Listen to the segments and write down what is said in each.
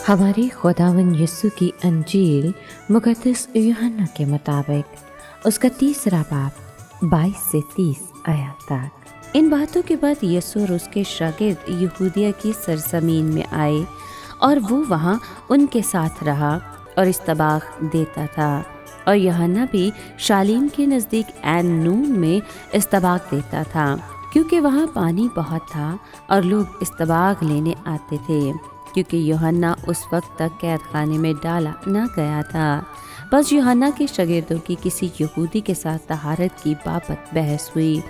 हमारे खुदावंद यीशु की अंजील मुक़द्दस यूहन्ना के मुताबिक उसका 3 बाब 22 से 30 आयत तक। इन बातों के बाद यीशु और उसके शागिर्द यहूदिया की सरजमीन में आए और वो वहाँ उनके साथ रहा और इस्तबाख देता था। और यूहन्ना भी शालीम के नज़दीक ऐन नून में इस्तबाख देता था, क्योंकि वहाँ पानी बहुत था और लोग इस्तबाख लेने आते थे, क्योंकि यूहन्ना उस वक्त तक कैद खाने में डाला न गया था। बस यूहन्ना के शागिर्दों की किसी यहूदी के साथ तहारत की बाबत बहस हुई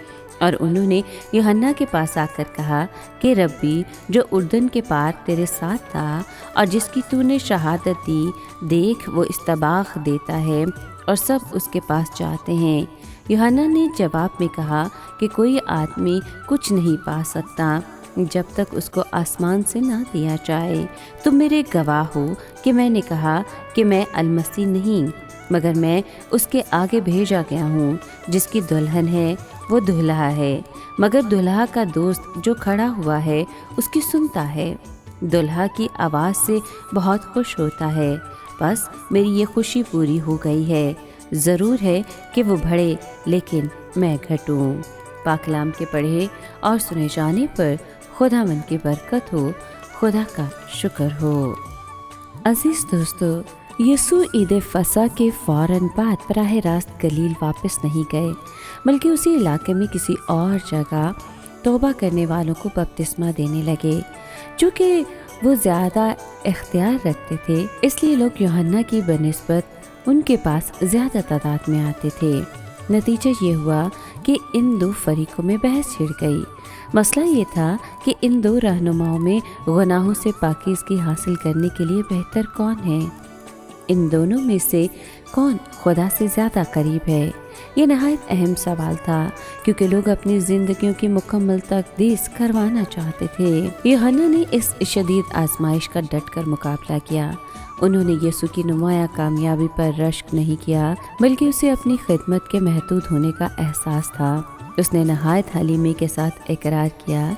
और उन्होंने यूहन्ना के पास आकर कहा कि रब्बी, जो उर्दन के पार तेरे साथ था और जिसकी तूने शहादत दी, देख वो इस्तबाख देता है और सब उसके पास जाते हैं। यूहन्ना ने जवाब में कहा कि कोई आदमी कुछ नहीं पा सकता जब तक उसको आसमान से ना दिया जाए। तुम मेरे गवाह हो कि मैंने कहा कि मैं अलमसीह नहीं, मगर मैं उसके आगे भेजा गया हूँ। जिसकी दुल्हन है वो दूल्हा है, मगर दूल्हा का दोस्त जो खड़ा हुआ है उसकी सुनता है। दूल्हा की आवाज़ से बहुत खुश होता है। बस मेरी ये खुशी पूरी हो गई है। ज़रूर है कि वो बढ़े लेकिन मैं घटूँ। पाकलाम के पढ़े और सुने जाने पर खुदावंद की बरकत हो, खुदा का शुक्र हो। अजीज़ दोस्तों, यीशु ईद फसा के फ़ौरन बाद बराह रास्त गलील वापस नहीं गए, बल्कि उसी इलाके में किसी और जगह तौबा करने वालों को बपतिस्मा देने लगे। चूँकि वो ज़्यादा इख्तियार रखते थे, इसलिए लोग यूहन्ना की बनिस्बत उनके पास ज़्यादा तादाद में आते थे। नतीजा ये हुआ कि इन दो फरीकों में बहस छिड़ गई। मसला ये था कि इन दो रहनुमाओं में गुनाहों से पाकीज़गी हासिल करने के लिए बेहतर कौन है। इन दोनों में से कौन खुदा से ज़्यादा करीब है? ये नहायत अहम सवाल था, क्योंकि लोग अपनी ज़िंदगियों की मुकम्मल तकदीस करवाना चाहते थे। यूहन्ना ने इस शदीद आजमाइश का डटकर मुकाबला किया। उन्होंने यीशु की नुमाया कामयाबी पर रश्क नहीं किया, बल्कि उसे अपनी खिदमत के महदूद होने का एहसास था। उसने नहायत हलीमी के साथ इकरार किया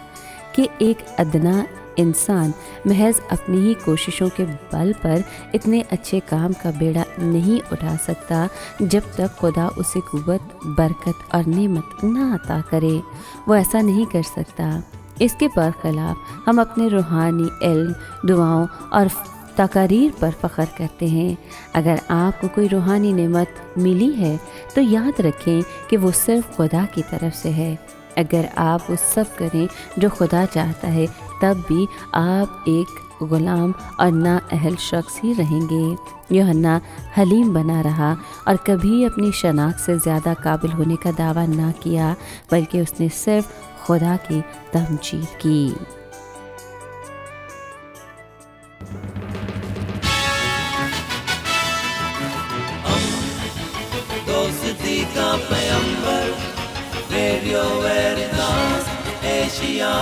कि एक अदना इंसान महज अपनी ही कोशिशों के बल पर इतने अच्छे काम का बेड़ा नहीं उठा सकता जब तक खुदा उसे कुव्वत, बरकत और नेमत ना अता करे। वो ऐसा नहीं कर सकता। इसके बरखिलाफ हम अपने रूहानी इल्म, दुआओं और तकारीर पर फ़ख्र करते हैं। अगर आपको कोई रूहानी नेमत मिली है तो याद रखें कि वो सिर्फ खुदा की तरफ से है। अगर आप वो सब करें जो खुदा चाहता है, तब भी आप एक ग़ुलाम और नाअहल शख्स ही रहेंगे। यूहन्ना हलीम बना रहा और कभी अपनी शनाख्त से ज़्यादा काबिल होने का दावा ना किया, बल्कि उसने सिर्फ खुदा की तमजीद की। दोस्ती का पैगंबर, रेडियो वेरितास एशिया।